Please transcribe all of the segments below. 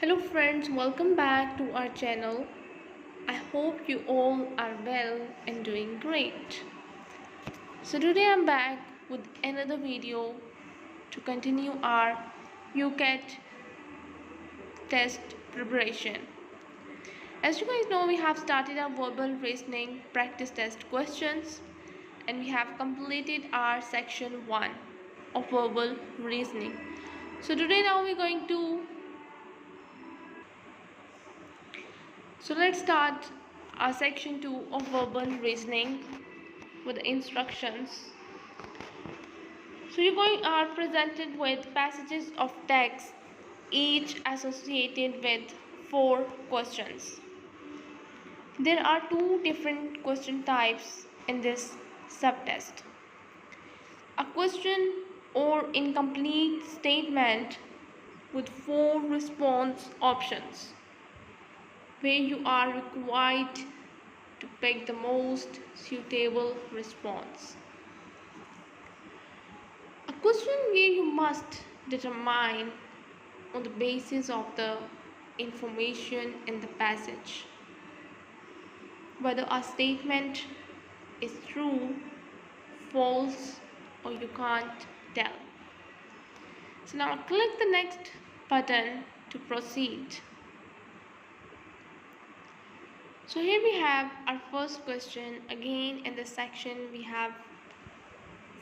Hello friends, welcome back to our channel. I hope you all are well and doing great. So today I'm back with another video to continue our UCAT test preparation. As you guys know, we have started our verbal reasoning practice test questions and we have completed our section 1 of verbal reasoning. So today now we're going to let's start our section 2 of verbal reasoning with the instructions. So you are presented with passages of text, each associated with 4 questions. There are 2 different question types in this subtest. A question or incomplete statement with 4 response options, where you are required to pick the most suitable response. A question where you must determine on the basis of the information in the passage whether a statement is true, false, or you can't tell. So now click the next button to proceed. So here we have our first question. Again in this section we have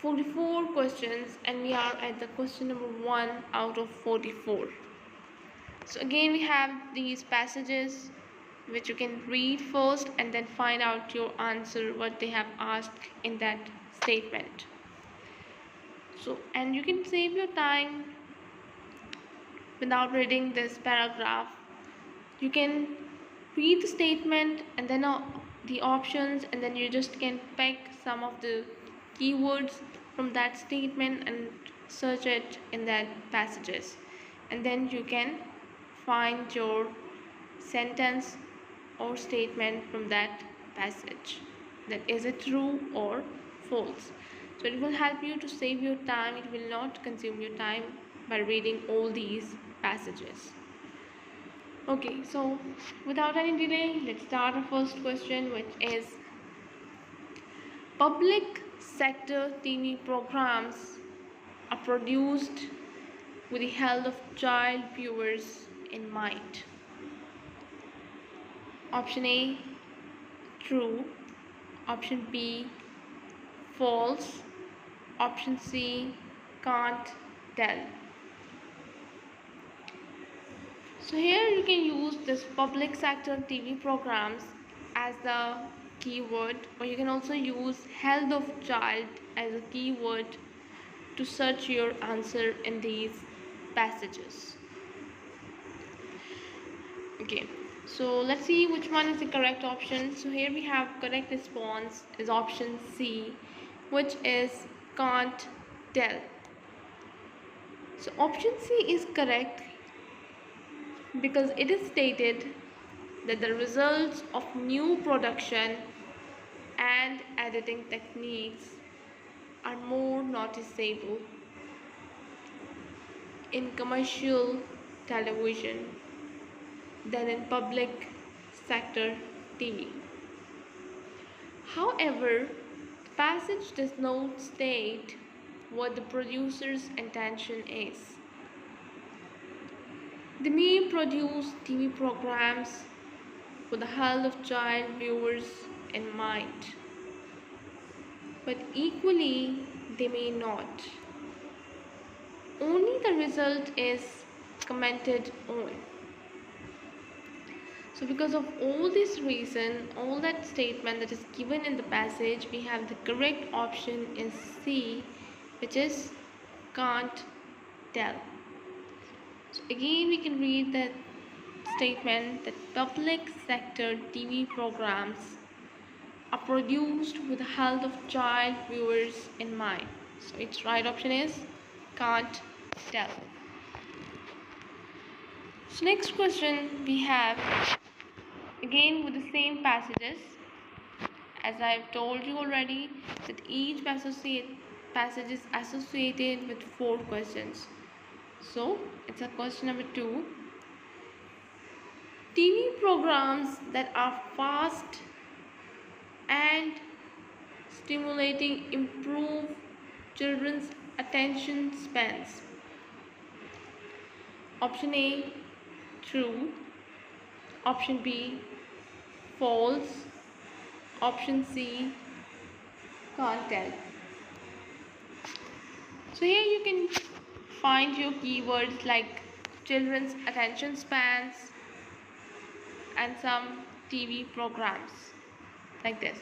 44 questions and we are at the question number 1 out of 44. So again we have these passages which you can read first and then find out your answer, what they have asked in that statement. So, and you can save your time without reading this paragraph. You can read the statement and then the options, and then you just can pick some of the keywords from that statement and search it in that passages, and then you can find your sentence or statement from that passage, that is it true or false. So it will help you to save your time. It will not consume your time by reading all these passages. Okay, so without any delay, let's start our first question, which is public sector TV programs are produced with the health of child viewers in mind. Option A, true. Option B, false. Option C, can't tell. So here you can use this public sector TV programs as the keyword, or you can also use health of child as a keyword to search your answer in these passages. Okay, so let's see which one is the correct option. So here we have correct response is option C, which is can't tell. So option C is correct because it is stated that the results of new production and editing techniques are more noticeable in commercial television than in public sector TV. However, the passage does not state what the producer's intention is. They may produce TV programs with the health of child viewers in mind, but equally they may not. Only the result is commented on. So because of all this reason, all that statement that is given in the passage, we have the correct option is C, which is can't tell. So again we can read that statement that public sector TV programs are produced with the health of child viewers in mind. So its right option is can't tell. So next question we have again with the same passages. As I've told you already that each passage is associated with 4 questions. So it's a question number 2. TV programs that are fast and stimulating improve children's attention spans. Option A, true. Option B, false. Option C, can't tell. So here you can find your keywords like children's attention spans and some TV programs like this.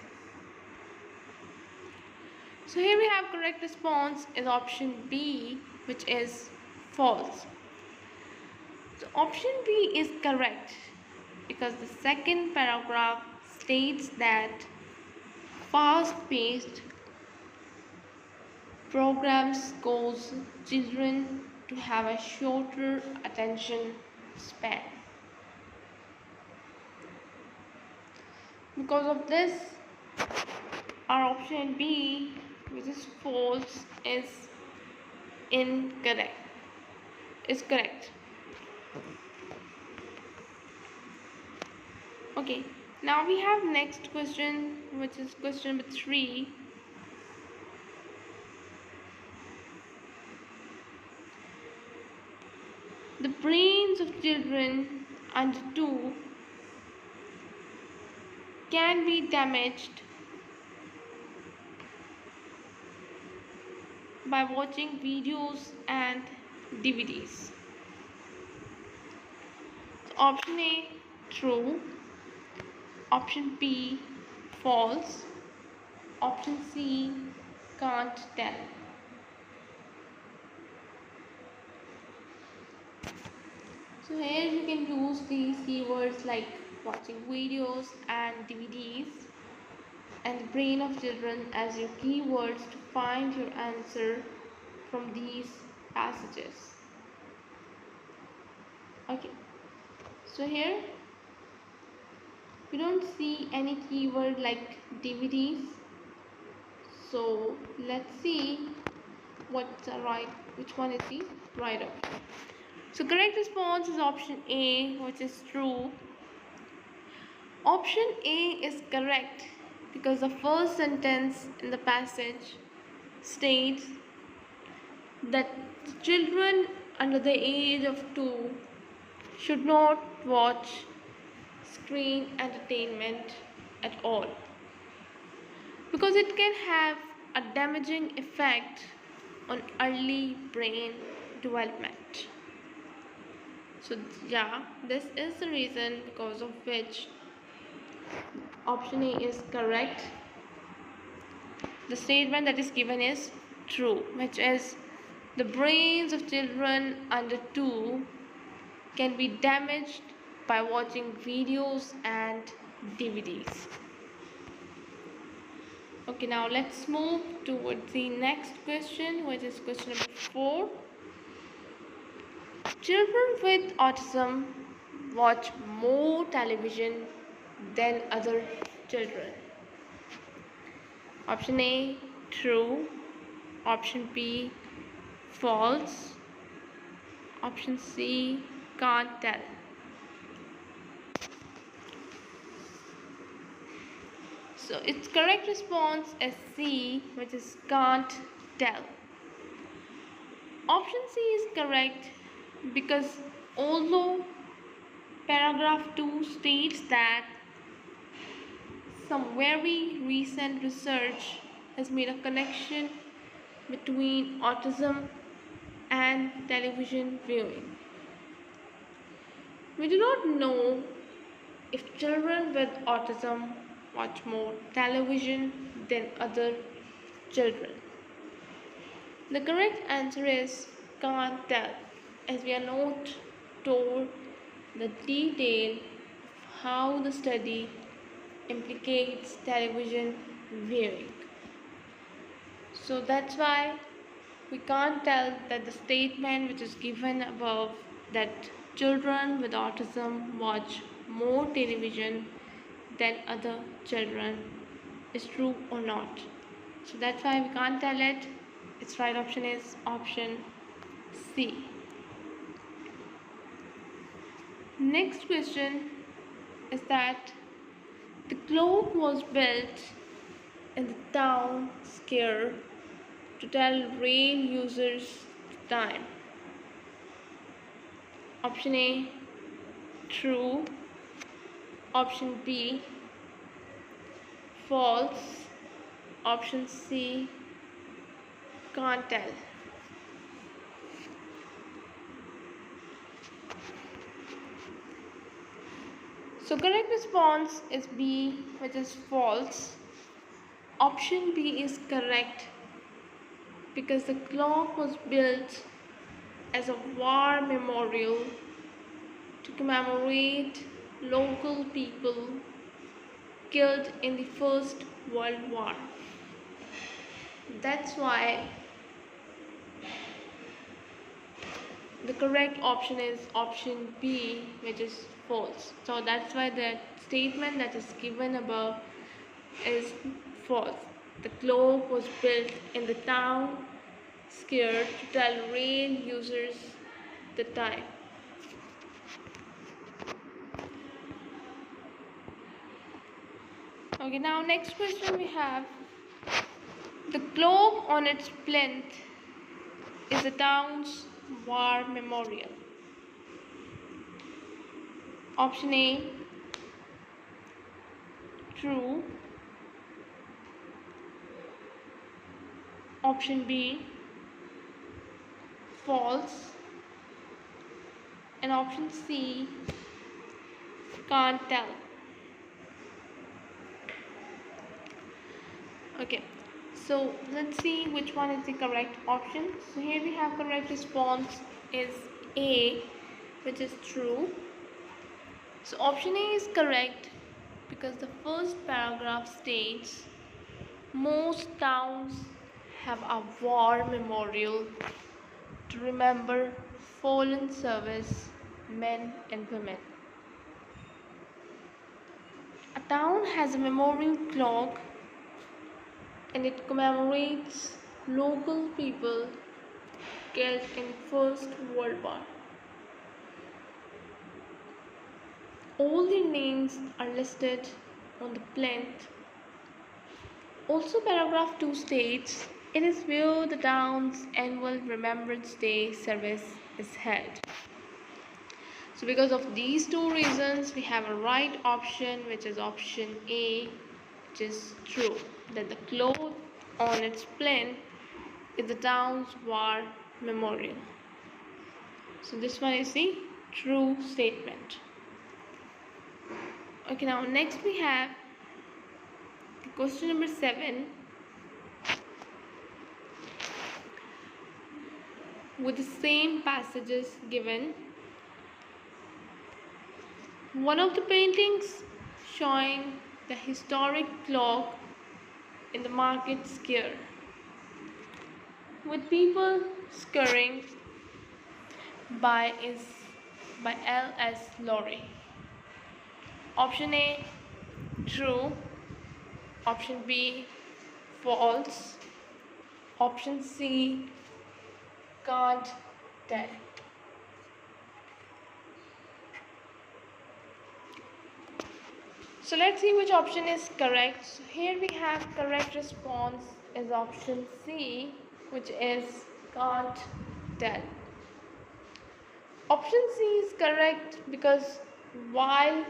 So here we have correct response is option B, which is false. So option B is correct because the second paragraph states that fast-paced programs cause children to have a shorter attention span. Because of this, our option B, which is false, is incorrect. Is correct. Okay, now we have next question, which is question number 3. The brains of children under 2 can be damaged by watching videos and DVDs. So option A, true. Option B, false. Option C, can't tell. So here you can use these keywords like watching videos and DVDs and the brain of children as your keywords to find your answer from these passages. Okay, so here we don't see any keyword like DVDs, so let's see which one is the right option. So correct response is option A, which is true. Option A is correct because the first sentence in the passage states that children under the age of 2 should not watch screen entertainment at all because it can have a damaging effect on early brain development. So yeah, this is the reason because of which option A is correct. The statement that is given is true, which is the brains of children under 2 can be damaged by watching videos and DVDs. Okay, now let's move towards the next question, which is question number 4. Children with autism watch more television than other children. Option A, true. Option B, false. Option C, can't tell. So its correct response is C, which is can't tell. Option C is correct because although paragraph 2 states that some very recent research has made a connection between autism and television viewing, we do not know if children with autism watch more television than other children. The correct answer is can't tell, as we are not told the detail of how the study implicates television viewing. So that's why we can't tell that the statement which is given above, that children with autism watch more television than other children, is true or not. So that's why we can't tell it. Its right option is option C. Next question is that the clock was built in the town square to tell rail users the time. Option A, true. Option B, false. Option C, can't tell. So correct response is B, which is false. Option B is correct because the clock was built as a war memorial to commemorate local people killed in the First World War. That's why the correct option is option B, which is false. So that's why the statement that is given above is false. The clock was built in the town square to tell rail users the time. Okay, now next question we have. The clock on its plinth is the town's war memorial. Option A, true. Option B, false. And option C, can't tell. Okay, so let's see which one is the correct option. So here we have correct response is A, which is true. So option A is correct because the first paragraph states most towns have a war memorial to remember fallen service men and women. A town has a memorial clock and it commemorates local people killed in the First World War. All their names are listed on the plinth. Also, paragraph 2 states, it is where the town's annual Remembrance Day service is held. So because of these two reasons, we have a right option, which is option A, which is true, that the clock on its plinth is the town's war memorial. So this one is the true statement. Okay, now next we have question number 7 with the same passages given. One of the paintings showing the historic clock in the market square with people scurrying by is by L.S. Lowry. Option A, true. Option B, false. Option C, can't tell. So let's see which option is correct. So here we have correct response is option C, which is can't tell. Option C is correct because while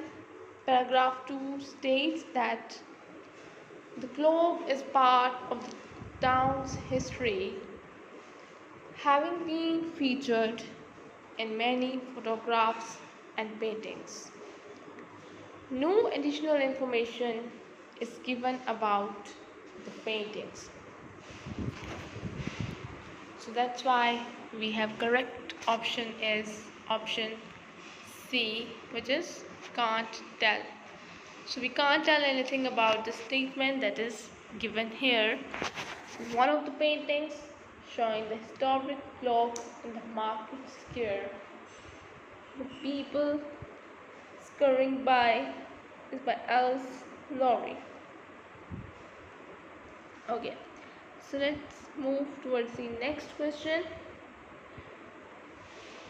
paragraph 2 states that the clock is part of the town's history, having been featured in many photographs and paintings. No additional information is given about the paintings. So that's why we have correct option is option C, which is can't tell. So we can't tell anything about the statement that is given here. One of the paintings showing the historic clock in the market square, the people scurrying by, is by L.S. Lowry. Okay, so let's move towards the next question.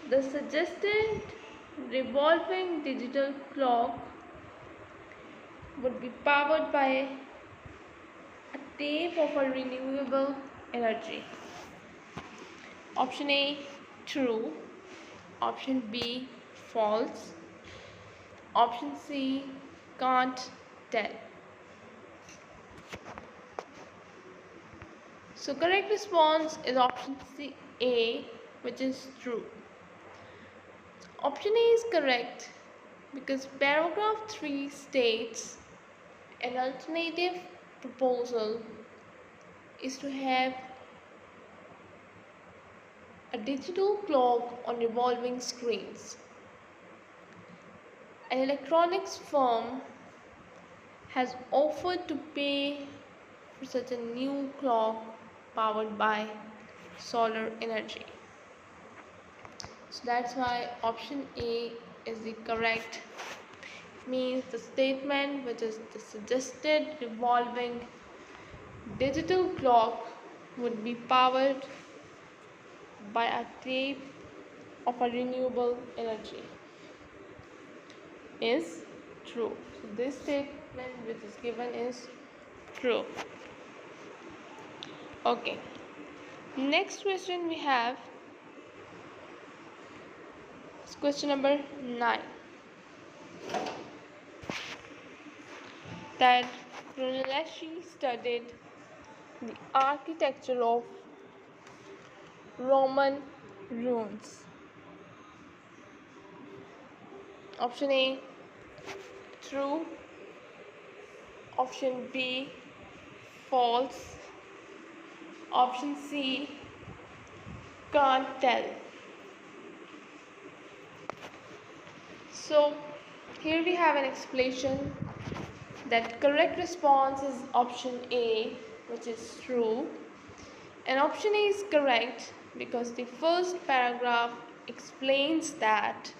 The suggested revolving digital clock would be powered by a tape of a renewable energy. Option A, true. Option B, false. Option C, can't tell. So correct response is option C, A, which is true. Option A is correct because paragraph 3 states an alternative proposal is to have a digital clock on revolving screens. An electronics firm has offered to pay for such a new clock powered by solar energy. So that's why option A is the correct. Means the statement, which is the suggested revolving digital clock, would be powered by a tape of a renewable energy, is true. So this statement which is given is true. Okay, next question we have is question number 9, that Brunelleschi studied the architecture of Roman ruins. Option A, true. Option B, false. Option C, can't tell. So here we have an explanation that correct response is option A, which is true, and option A is correct because the first paragraph explains that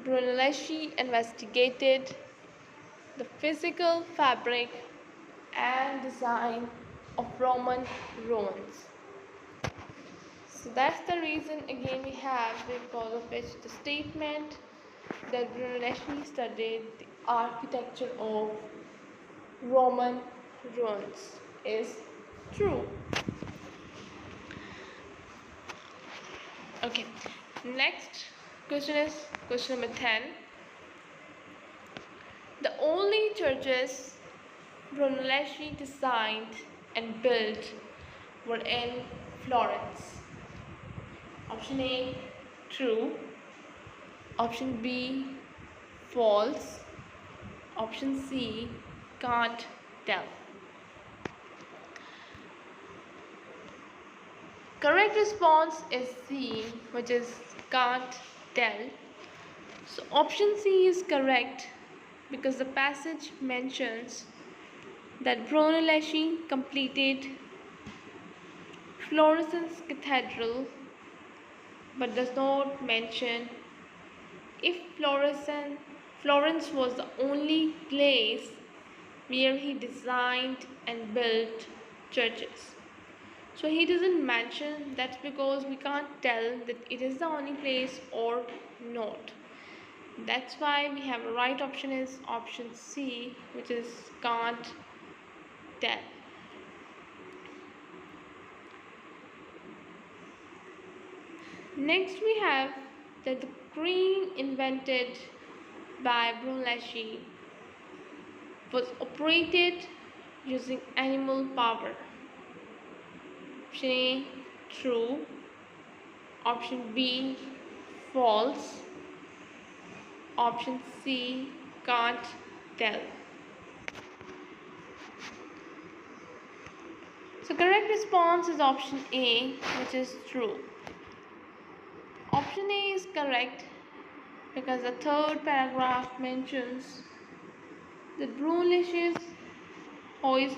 Brunelleschi investigated the physical fabric and design of Roman ruins. So that's the reason again we have, because of which the statement that Brunelleschi studied the architecture of Roman ruins is true. Okay, next question is question number 10. The only churches Brunelleschi designed and built were in Florence. Option A, true. Option B, false. Option C, can't tell. Correct response is C, which is can't tell. So option C is correct because the passage mentions that Brunelleschi completed Florence's cathedral but does not mention if Florence was the only place where he designed and built churches. So he doesn't mention. That's because we can't tell that it is the only place or not. That's why we have a right option is option C, which is can't tell. Next we have that the crane invented by Brunelleschi was operated using animal power. Option A, true. Option B, false. Option C, can't tell. So correct response is option A, which is true. Option A is correct because the third paragraph mentions that Brunelleschi's hoist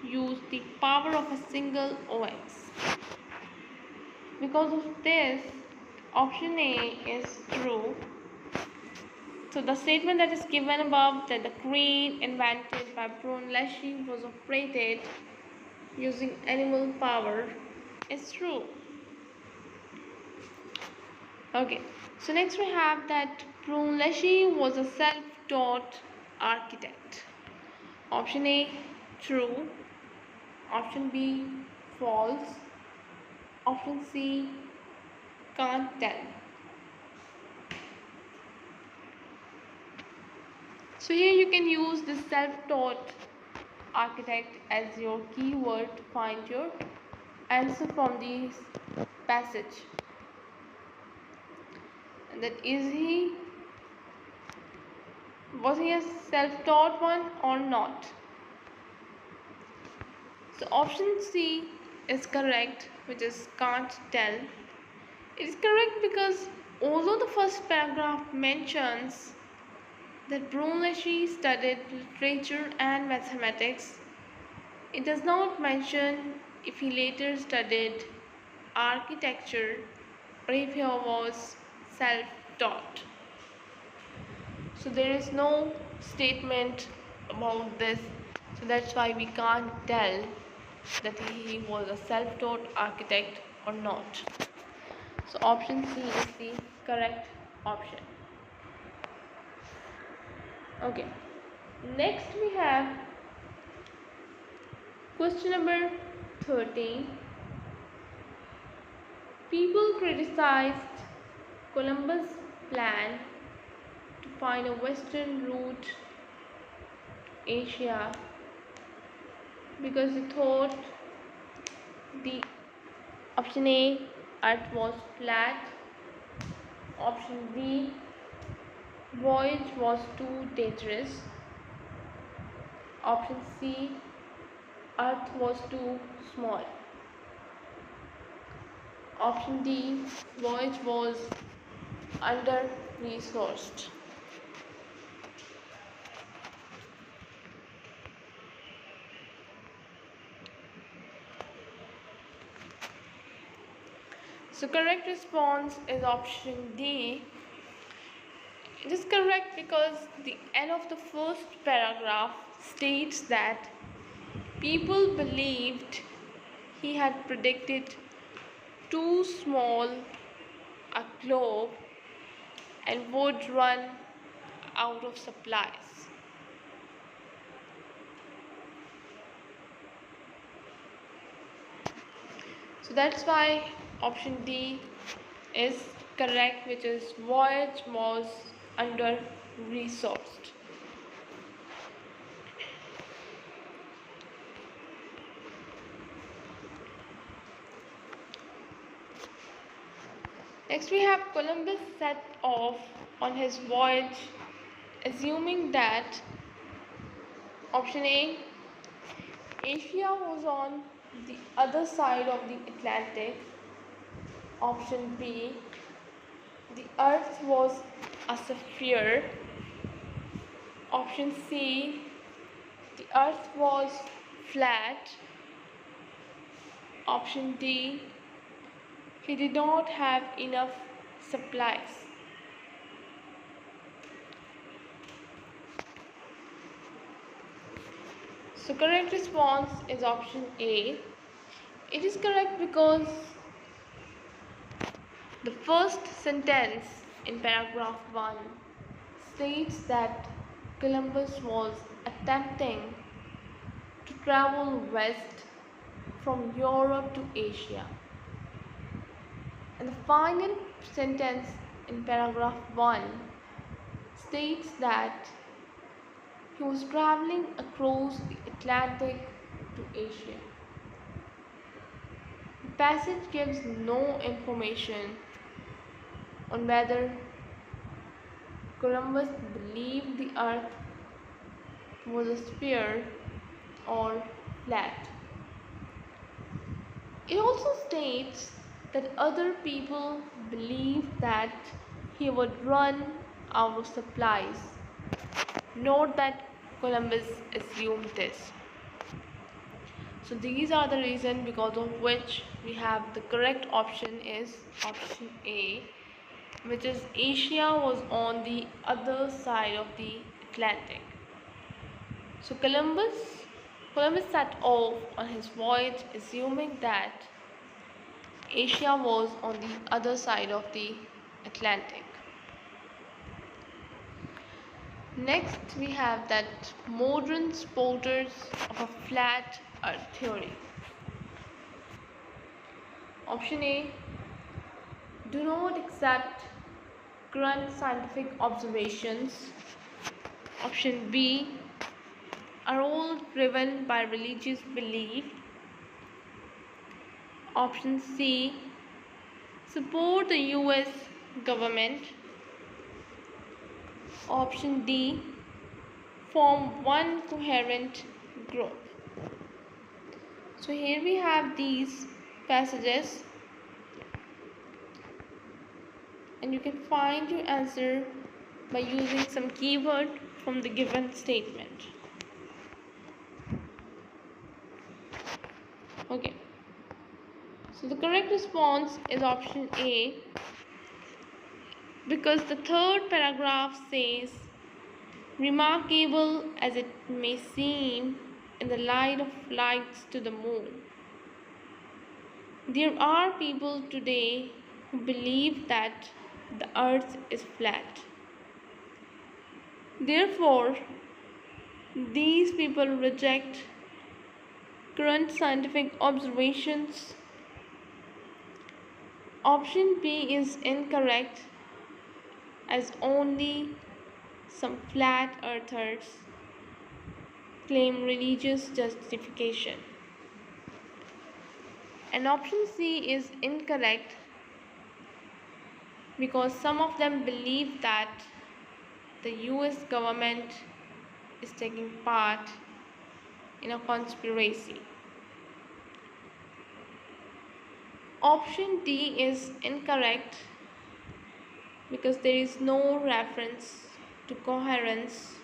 used the power of a single ox. Because of this, option A is true. So the statement that is given above, that the crane invented by Brunelleschi was operated using animal power, is true. Okay, so next we have that Brunelleschi was a self-taught architect. Option A, true. Option B, false. Option C, can't tell. So here you can use the self-taught architect as your keyword to find your answer from this passage. And that was he a self-taught one or not? So option C is correct, which is can't tell. It is correct because although the first paragraph mentions that Brunelleschi studied literature and mathematics, it does not mention if he later studied architecture or if he was self-taught. So there is no statement about this, so that's why we can't tell that he was a self-taught architect or not. So option C is the correct option. Okay, next we have question number 13. People criticized Columbus' plan to find a western route to Asia because they thought the option A, earth was flat. Option B, voyage was too dangerous. Option C, earth was too small. Option D, voyage was under-resourced. So correct response is option D. It is correct because the end of the first paragraph states that people believed he had predicted too small a globe and would run out of supplies. So that's why option D is correct, which is voyage was under resourced. Next we have Columbus set off on his voyage assuming that option A, Asia was on the other side of the Atlantic. Option B, the earth was a sphere. Option C, the earth was flat. Option D, he did not have enough supplies. So correct response is option A. It is correct because the first sentence in paragraph 1 states that Columbus was attempting to travel west from Europe to Asia. And the final sentence in paragraph 1 states that he was traveling across the Atlantic to Asia. The passage gives no information on whether Columbus believed the earth was a sphere or flat. It also states that other people believed that he would run out of supplies. Note that Columbus assumed this. So these are the reasons because of which we have the correct option is option A, which is Asia was on the other side of the Atlantic. So Columbus set off on his voyage assuming that Asia was on the other side of the Atlantic. Next, we have that modern supporters of a flat earth theory. Option A, do not accept current scientific observations. Option B, are all driven by religious belief. Option C, support the US government. Option D, form one coherent group. So here we have these passages, and you can find your answer by using some keyword from the given statement. Okay, so the correct response is option A, because the third paragraph says, remarkable as it may seem in the light of flights to the moon, there are people today who believe that the earth is flat. Therefore, these people reject current scientific observations. Option B is incorrect, as only some flat earthers claim religious justification. And option C is incorrect, because some of them believe that the US government is taking part in a conspiracy. Option D is incorrect, because there is no reference to coherence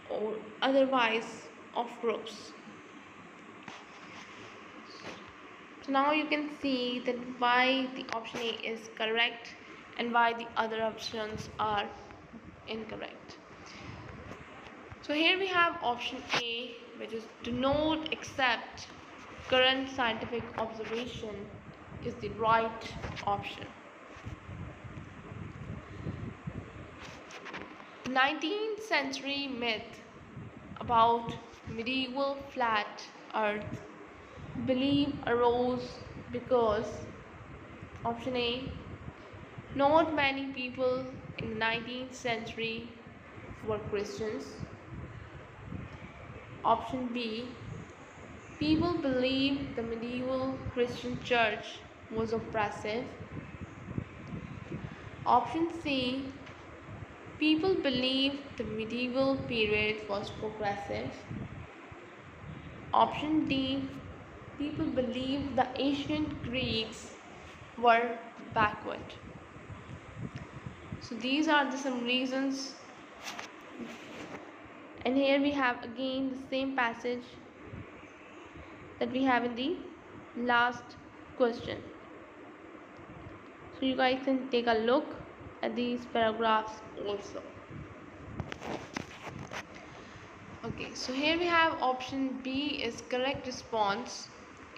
or otherwise of groups. So now you can see that why the option A is correct and why the other options are incorrect. So here we have option A, which is do not accept current scientific observation, is the right option. 19th century myth about medieval flat earth belief arose because option A, not many people in the 19th century were Christians. Option B, people believed the medieval Christian church was oppressive. Option C, people believed the medieval period was progressive. Option D, people believed the ancient Greeks were backward. So these are some reasons. And here we have again the same passage that we have in the last question. So you guys can take a look at these paragraphs also. Okay, so here we have option B is correct response.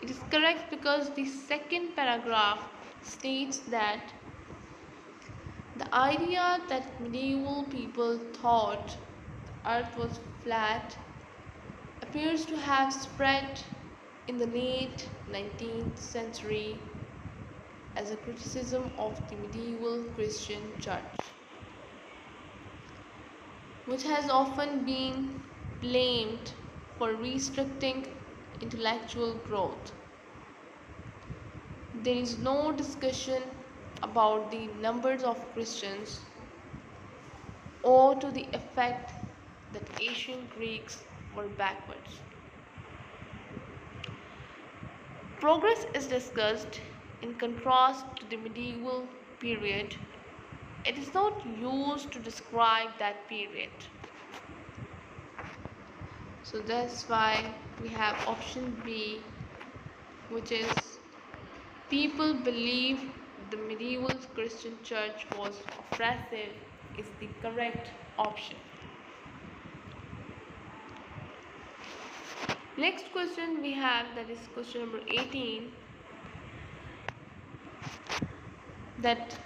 It is correct because the second paragraph states that the idea that medieval people thought the earth was flat appears to have spread in the late 19th century as a criticism of the medieval Christian church, which has often been blamed for restricting intellectual growth. There is no discussion about the numbers of Christians or to the effect that ancient Greeks were backwards. Progress is discussed in contrast to the medieval period. It is not used to describe that period. So that's why we have option B, which is people believe the medieval Christian church was oppressive, is the correct option. Next question we have, that is question number 18, that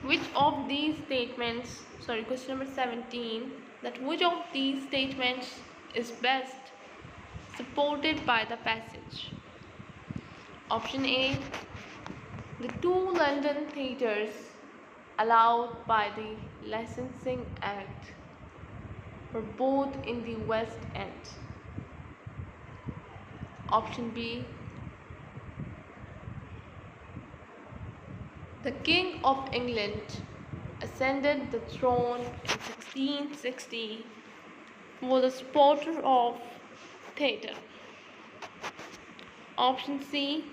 which of these statements, sorry, question number 17, that which of these statements is best supported by the passage? Option A, the two London theatres allowed by the Licensing Act were both in the West End. Option B, the King of England ascended the throne in 1660 was a supporter of theatre. Option C,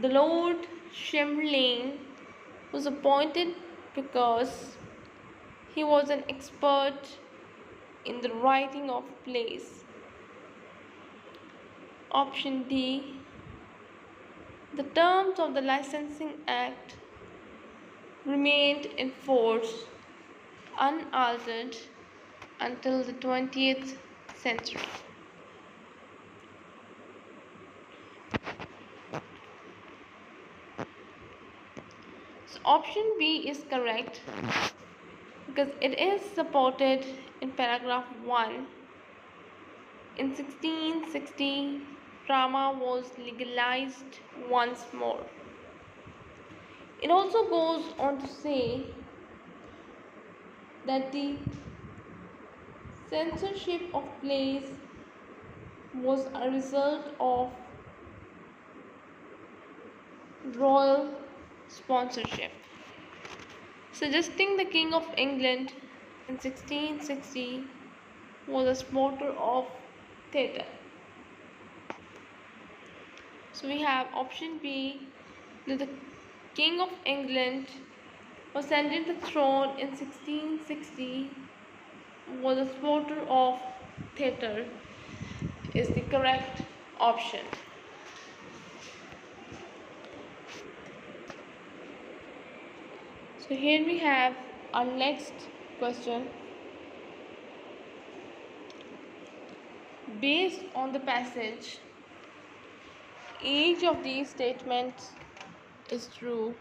the Lord Chamberlain was appointed because he was an expert in the writing of plays. Option D, the terms of the Licensing Act remained in force unaltered until the 20th century. So option B is correct because it is supported in paragraph 1. In 1660, drama was legalized once more. It also goes on to say that the censorship of plays was a result of royal sponsorship, suggesting the King of England in 1660 was a supporter of theatre. So we have option B, that the King of England ascended the throne in 1660 was a supporter of theatre is the correct option. So here we have our next question. Based on the passage, each of these statements is true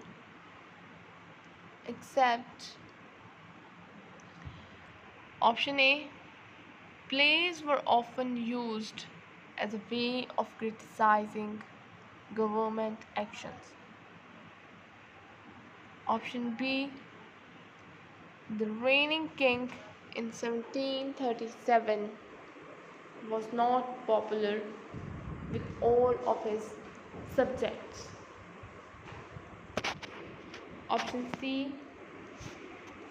except option A, plays were often used as a way of criticizing government actions. Option B, the reigning king in 1737 was not popular with all of his subjects. Option C,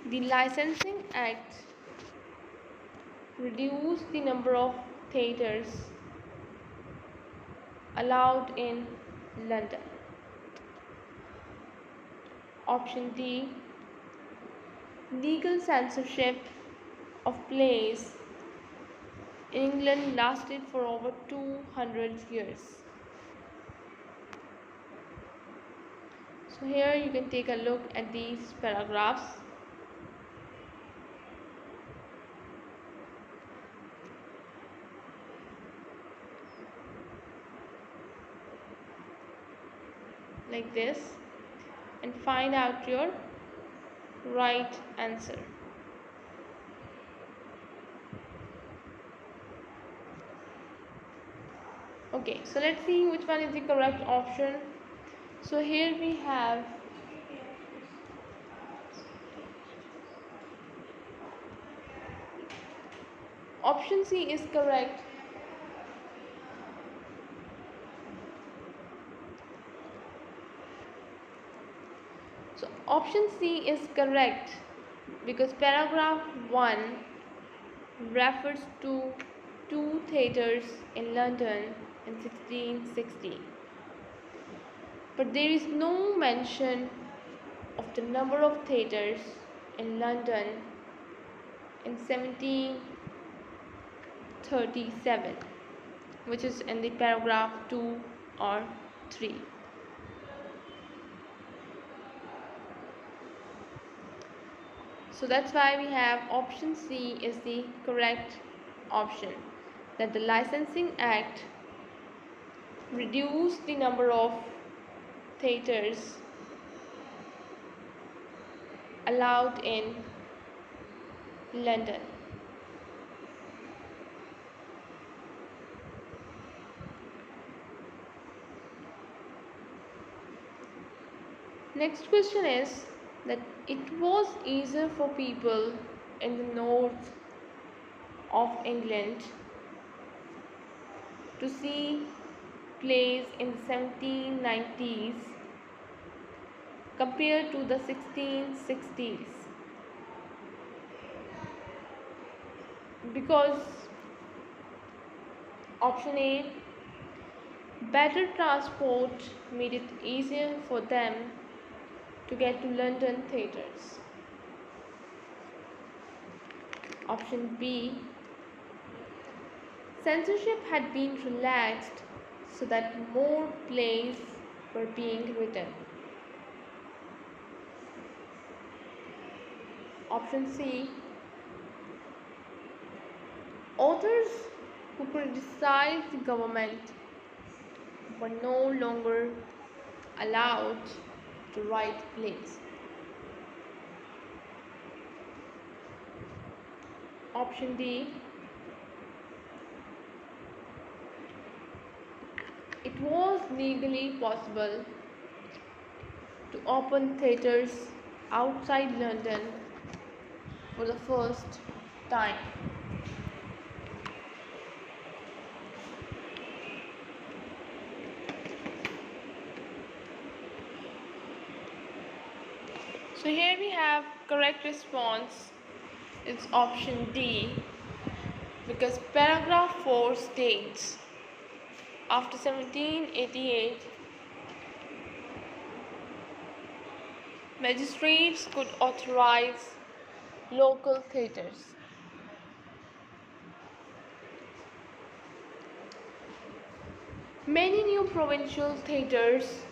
the Licensing Act reduced the number of theatres allowed in London. Option D, legal censorship of plays in England lasted for over 200 years. So here you can take a look at these paragraphs. Like this, and find out your right answer. Okay, so let's see which one is the correct option. So here we have option C is correct. So option C is correct because paragraph 1 refers to two theatres in London in 1660. But there is no mention of the number of theatres in London in 1737, which is in the paragraph 2 or 3. So that's why we have option C is the correct option, that the Licensing Act reduced the number of theatres allowed in London. Next question is that it was easier for people in the north of England to see plays in the 1790s compared to the 1660s because option A, better transport made it easier for them to get to London theatres. Option B, censorship had been relaxed so that more plays were being written. Option C, authors who criticized the government were no longer allowed to write plays. Option D, it was legally possible to open theatres outside London for the first time. So here we have correct response. It's option D because paragraph 4 states after 1788 magistrates could authorize local theatres. Many new provincial theatres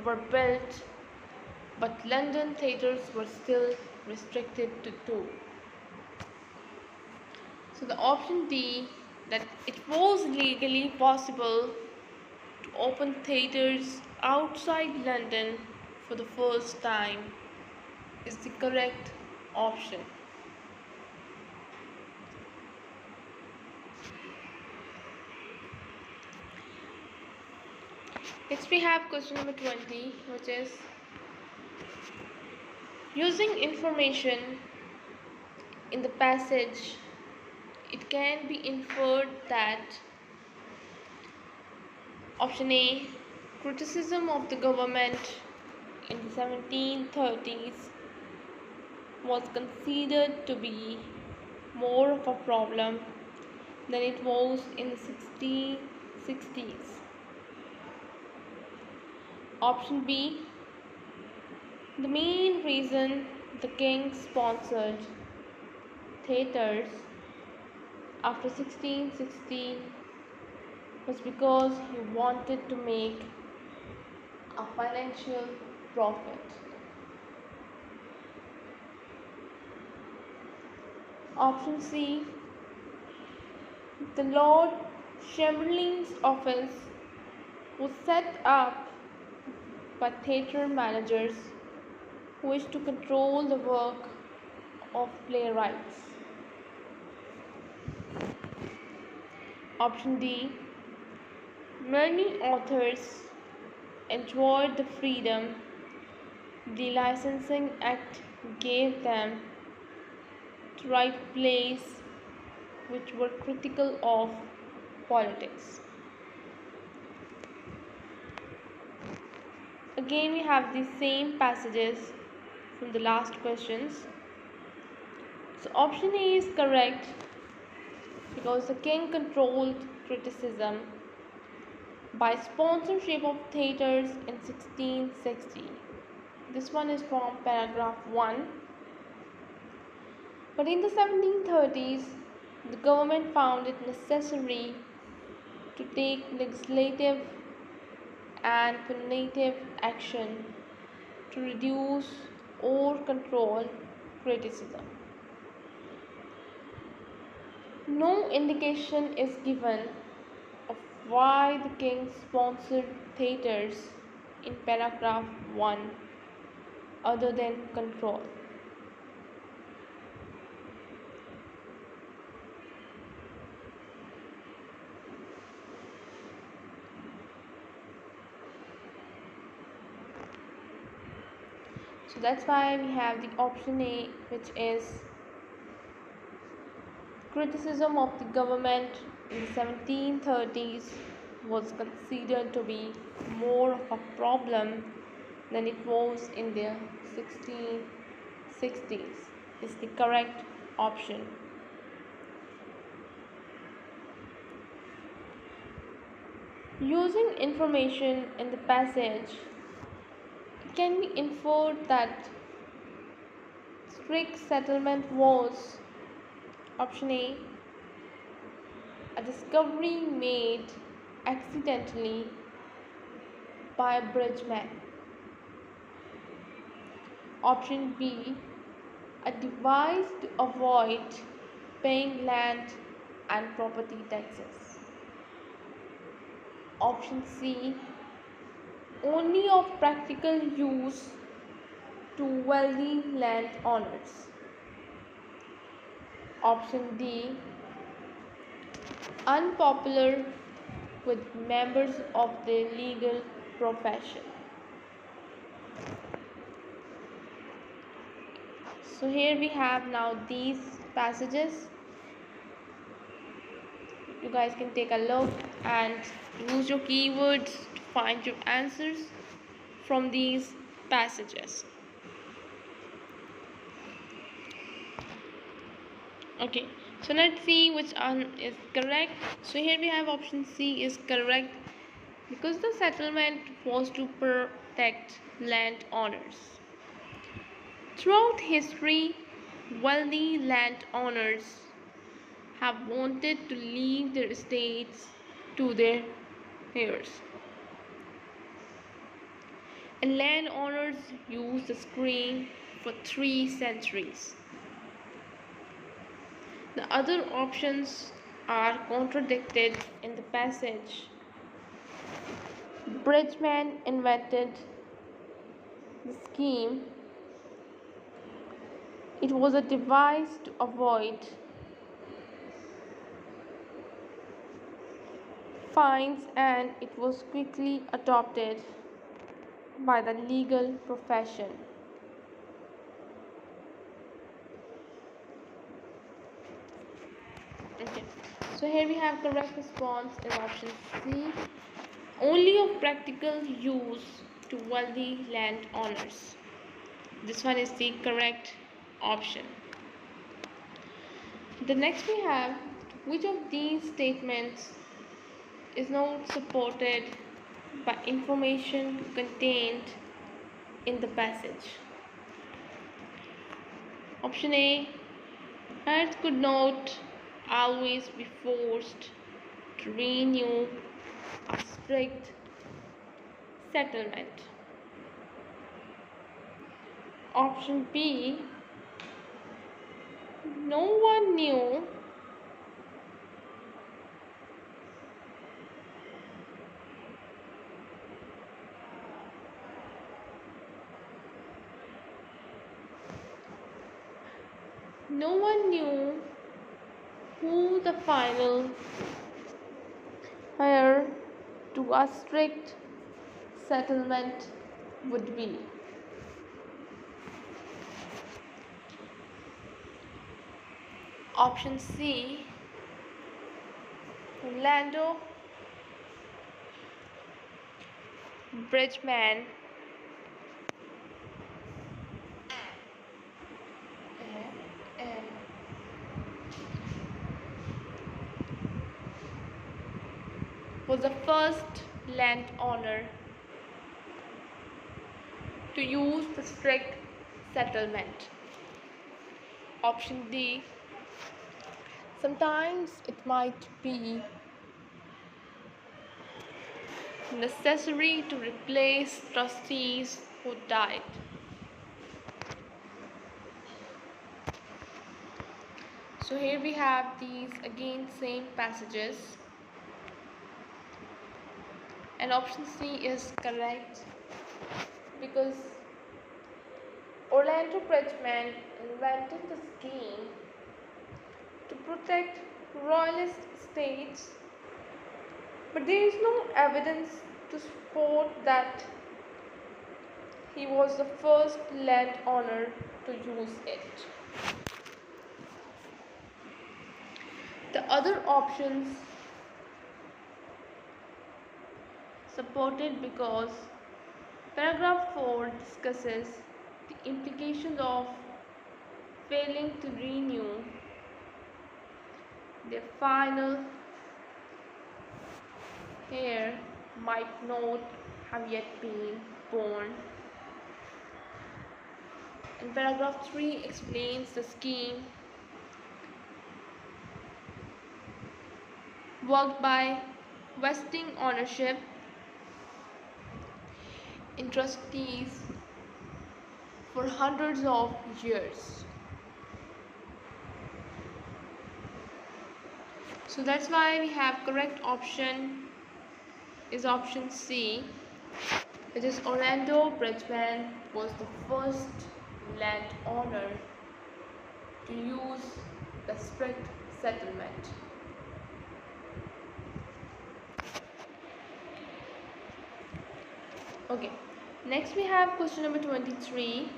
were built, but London theatres were still restricted to two. So the option D, that it was legally possible to open theatres outside London for the first time, is the correct option. Next we have question number 20, which is using information in the passage, it can be inferred that option A, criticism of the government in the 1730s was considered to be more of a problem than it was in the 1660s. Option B, the main reason the king sponsored theatres after 1660 was because he wanted to make a financial profit. Option C, the Lord Chamberlain's office was set up by theatre managers who wished to control the work of playwrights. Option D, many authors enjoyed the freedom the Licensing Act gave them to write plays which were critical of politics. Again, we have the same passages from the last questions. So option A is correct because the king controlled criticism by sponsorship of theatres in 1660. This one is from paragraph 1. But in the 1730s, the government found it necessary to take legislative and punitive action to reduce or control criticism. No indication is given of why the king sponsored theatres in paragraph 1 other than control. So that's why we have the option A, which is criticism of the government in the 1730s was considered to be more of a problem than it was in the 1660s is the correct option. Using information in the passage, it can be inferred that strict settlement was option a discovery made accidentally by a bridgeman. Option B, a device to avoid paying land and property taxes. Option C, only of practical use to wealthy landowners. Option D, unpopular with members of the legal profession. So here we have now these passages. You guys can take a look and use your keywords to find your answers from these passages. Okay, so let's see which one is correct. So here we have option C is correct because the settlement was to protect landowners. Throughout history, wealthy landowners have wanted to leave their estates to their heirs. And landowners used the screen for 3 centuries. The other options are contradicted in the passage. Bridgeman invented the scheme. It was a device to avoid fines and it was quickly adopted by the legal profession. Okay, so here we have correct response in option C, only of practical use to wealthy landowners. This one is the correct option. The next we have, which of these statements is not supported by information contained in the passage? Option A, Earth could not always be forced to renew a strict settlement. Option B, no one knew who the final heir to a strict settlement would be. Option C, Orlando Bridgeman was the first landowner to use the strict settlement. Option D, sometimes it might be necessary to replace trustees who died. So here we have these again same passages, and option C is correct because Orlando Bridgeman invented the scheme to protect royalist estates, but there is no evidence to support that he was the first landowner to use it. The other options supported because paragraph 4 discusses the implications of failing to renew their final heir might not have yet been born. And paragraph 3 explains the scheme worked by vesting ownership in trustees for hundreds of years. So that's why we have correct option is option C, which is Orlando Bridgman was the first landowner to use the strict settlement. Okay, next we have question number 23,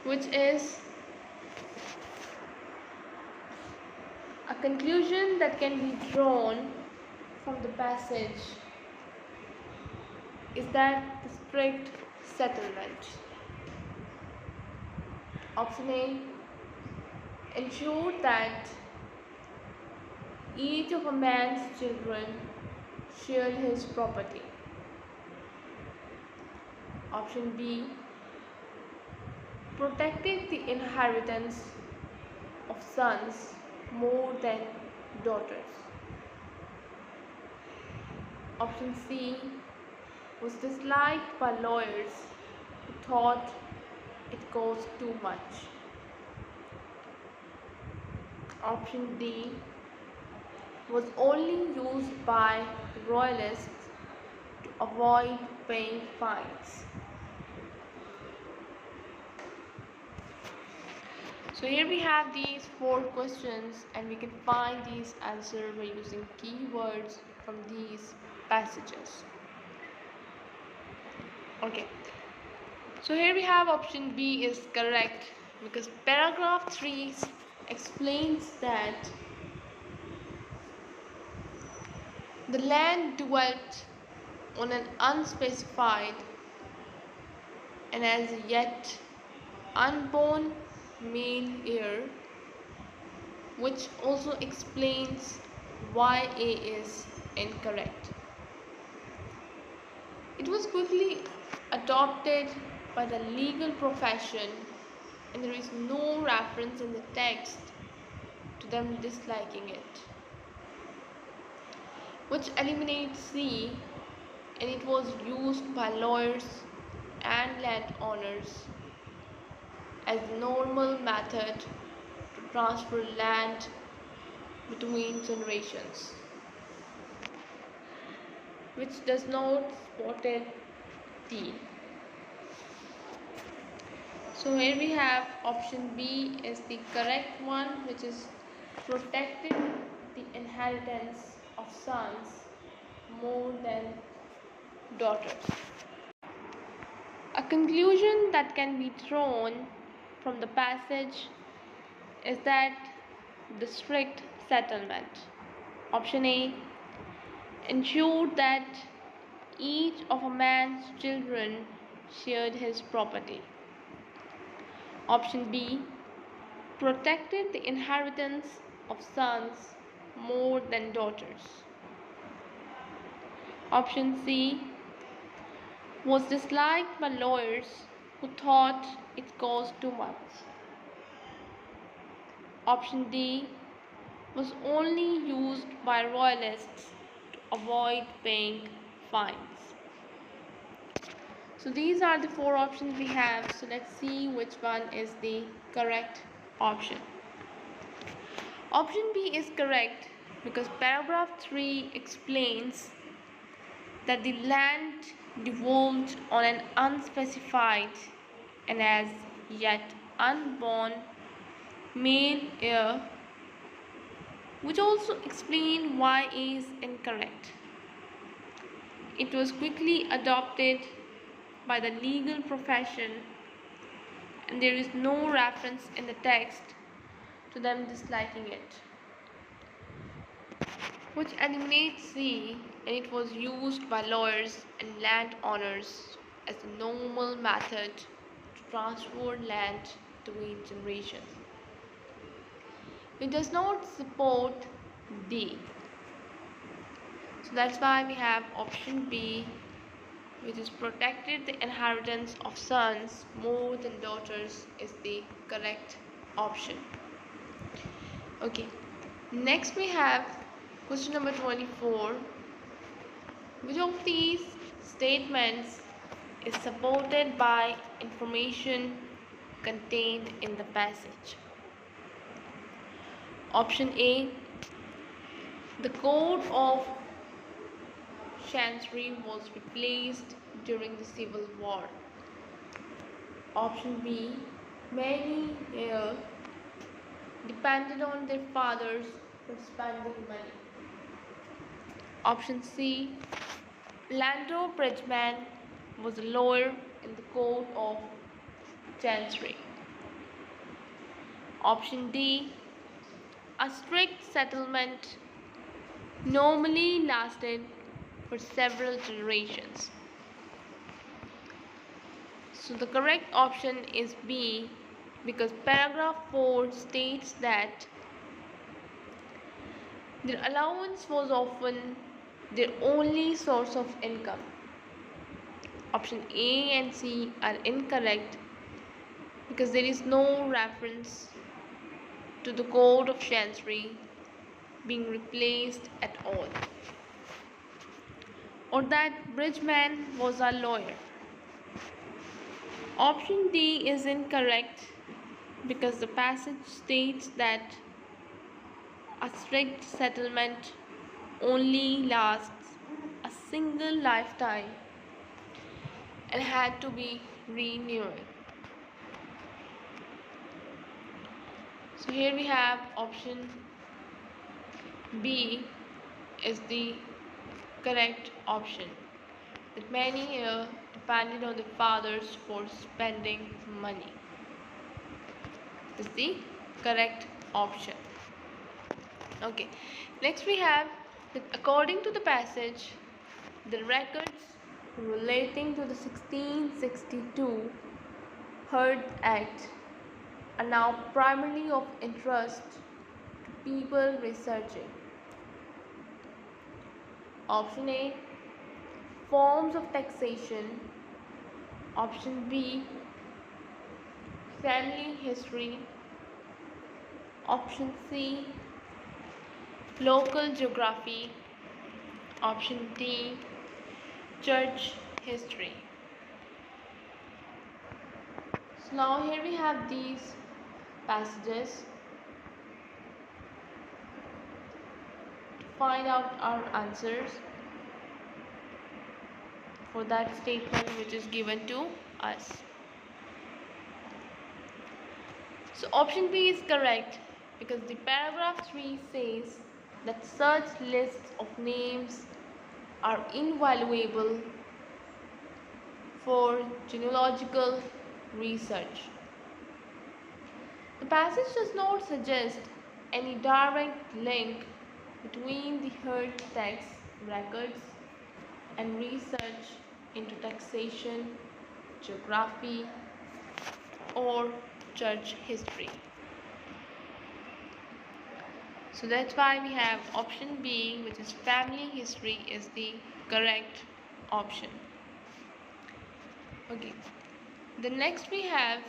which is a conclusion that can be drawn from the passage is that the strict settlement. Option A ensured that each of a man's children shared his property. Option B protected the inheritance of sons more than daughters. Option C was disliked by lawyers who thought it cost too much. Option D was only used by royalists to avoid paying fines. So here we have these 4 questions, and we can find these answers by using keywords from these passages. Okay, so here we have option B is correct because paragraph 3 explains that the land dwelt on an unspecified and as yet unborn male heir, which also explains why A is incorrect. It was quickly adopted by the legal profession, and there is no reference in the text to them disliking it, which eliminates C, and it was used by lawyers and landowners as the normal method to transfer land between generations, which does not support D. So here we have option B is the correct one, which is protected the inheritance of sons more than daughters. A conclusion that can be drawn from the passage is that the strict settlement, option A, ensured that each of a man's children shared his property. Option B protected the inheritance of sons more than daughters. Option C was disliked by lawyers who thought it cost too much. Option D was only used by royalists to avoid paying fines. So these are the 4 options we have. So let's see which one is the correct option. Option B is correct because paragraph 3 explains that the land devolved on an unspecified and as yet unborn male heir, which also explains why A is incorrect. It was quickly adopted by the legal profession, and there is no reference in the text to them disliking it, which eliminates C, and it was used by lawyers and landowners as a normal method to transfer land between generations. It does not support D. So that's why we have option B, which is protected the inheritance of sons more than daughters, is the correct option. Okay, next we have question number 24. Which of these statements is supported by information contained in the passage? Option A, the code of chancery was replaced during the Civil War. Option B, many heirs depended on their fathers for spending money. Option C, Lando Bridgman was a lawyer in the Court of Chancery. Option D, a strict settlement normally lasted for several generations. So the correct option is B, because paragraph 4 states that their allowance was often their only source of income. Option A and C are incorrect because there is no reference to the Code of Chancery being replaced at all, or that Bridgman was a lawyer. Option D is incorrect because the passage states that a strict settlement only lasts a single lifetime and had to be renewed. So here we have option B is the correct option, that many here depended on the fathers for spending money, is the correct option. Okay, next we have that according to the passage, the records relating to the 1662 Herd Act are now primarily of interest to people researching. Option A, forms of taxation. Option B, family history. Option C, local geography. Option D, church history. So now here we have these passages. To find out our answers for that statement which is given to us. So option B is correct because the paragraph 3 says that such lists of names are invaluable for genealogical research. The passage does not suggest any direct link between the herd tax records and research into taxation, geography, or church history. So that's why we have option B, which is family history, is the correct option. Okay, the next we have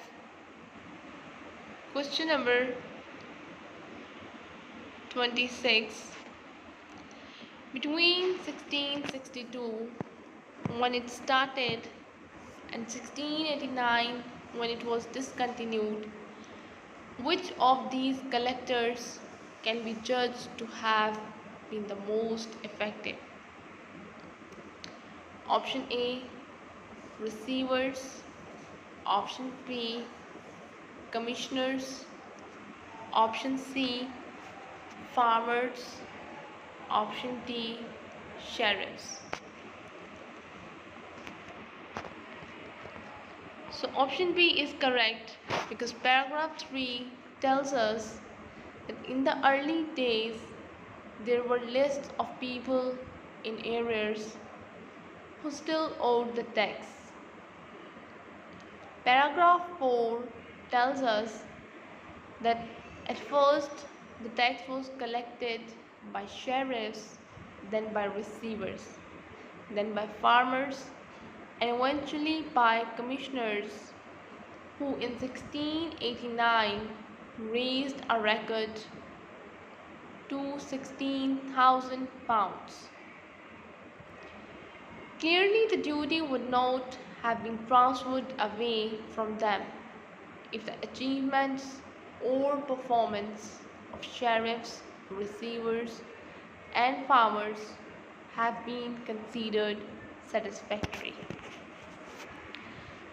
question number 26. Between 1662 when it started and 1689 when it was discontinued, which of these collectors can be judged to have been the most effective? Option A, receivers. Option B, commissioners. Option C, farmers. Option D, sheriffs. So option B is correct because paragraph 3 tells us that in the early days there were lists of people in areas who still owed the tax. Paragraph 4 tells us that at first the tax was collected by sheriffs, then by receivers, then by farmers, and eventually by commissioners who in 1689 raised a record to £16,000. Clearly, the duty would not have been transferred away from them if the achievements or performance of sheriffs, receivers, and farmers have been considered satisfactory.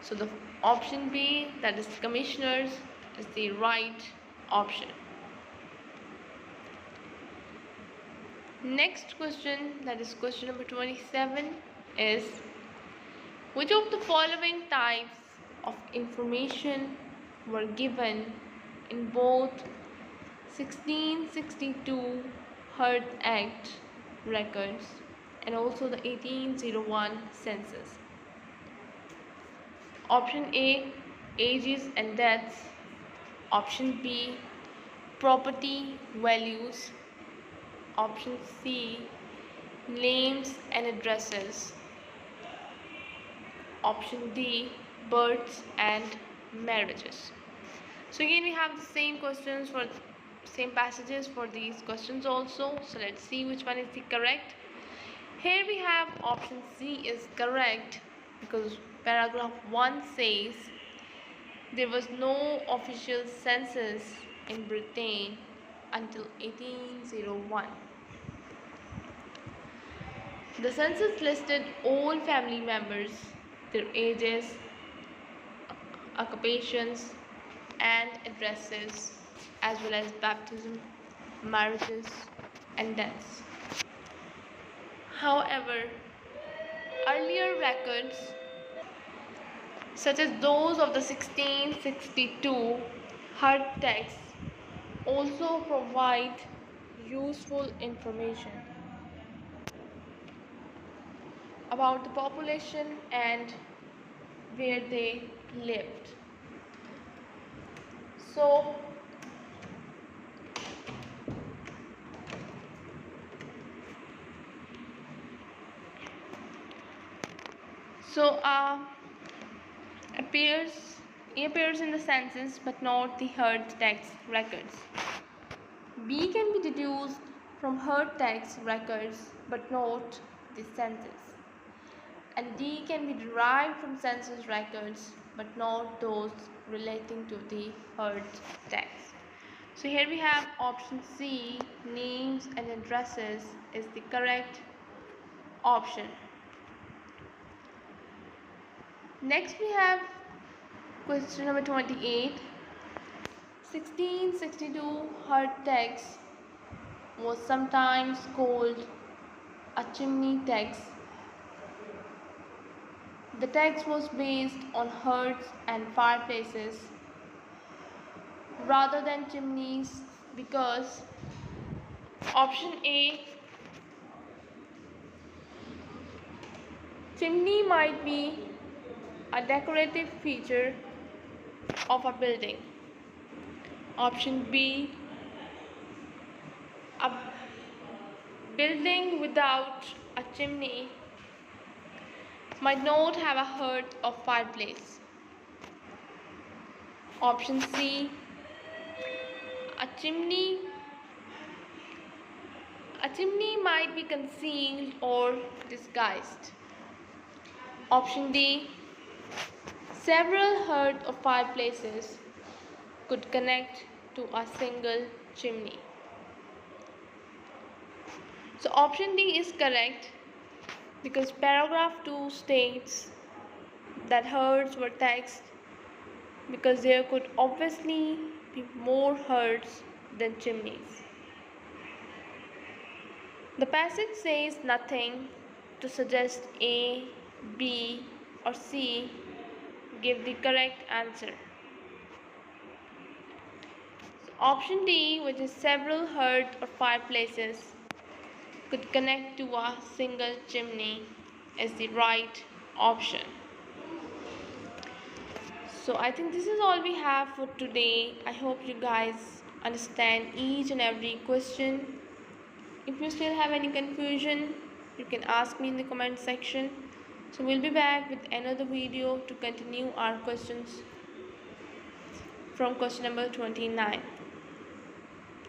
So the option B, that is commissioners, is the right option. Next question, that is question number 27, is which of the following types of information were given in both 1662 Herd Act records and also the 1801 census? Option A, ages and deaths. Option B, property values. Option C, names and addresses. Option D, births and marriages. So again we have the same questions for same passages for these questions also. So let's see which one is the correct. Here we have option C is correct because paragraph 1 says there was no official census in Britain until 1801. The census listed all family members, their ages, occupations, and addresses, as well as baptism, marriages, and deaths. However, earlier records, such as those of the 1662 Herd Tax, also provide useful information about the population and where they lived. So appears in the census but not the herd tax records. B can be deduced from herd tax records but not the census. And D can be derived from census records but not those relating to the herd tax. So here we have option C, names and addresses is the correct option. Next we have question number 28. 1662 herd tax was sometimes called a chimney tax. The tax was based on herds and fireplaces rather than chimneys because option A, chimney might be a decorative feature of a building. Option B, a building without a chimney might not have a hearth or fireplace. Option C, a chimney might be concealed or disguised. Option D, several hearth or fireplaces could connect to a single chimney. So option D is correct because paragraph 2 states that hearths were taxed because there could obviously be more hearths than chimneys. The passage says nothing to suggest A, B or C give the correct answer. So option D, which is several hearths or fireplaces could connect to a single chimney, is the right option. So I think this is all we have for today. I hope you guys understand each and every question. If you still have any confusion, you can ask me in the comment section. So we'll be back with another video to continue our questions from question number 29.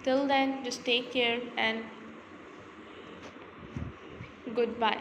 Till then, just take care and goodbye.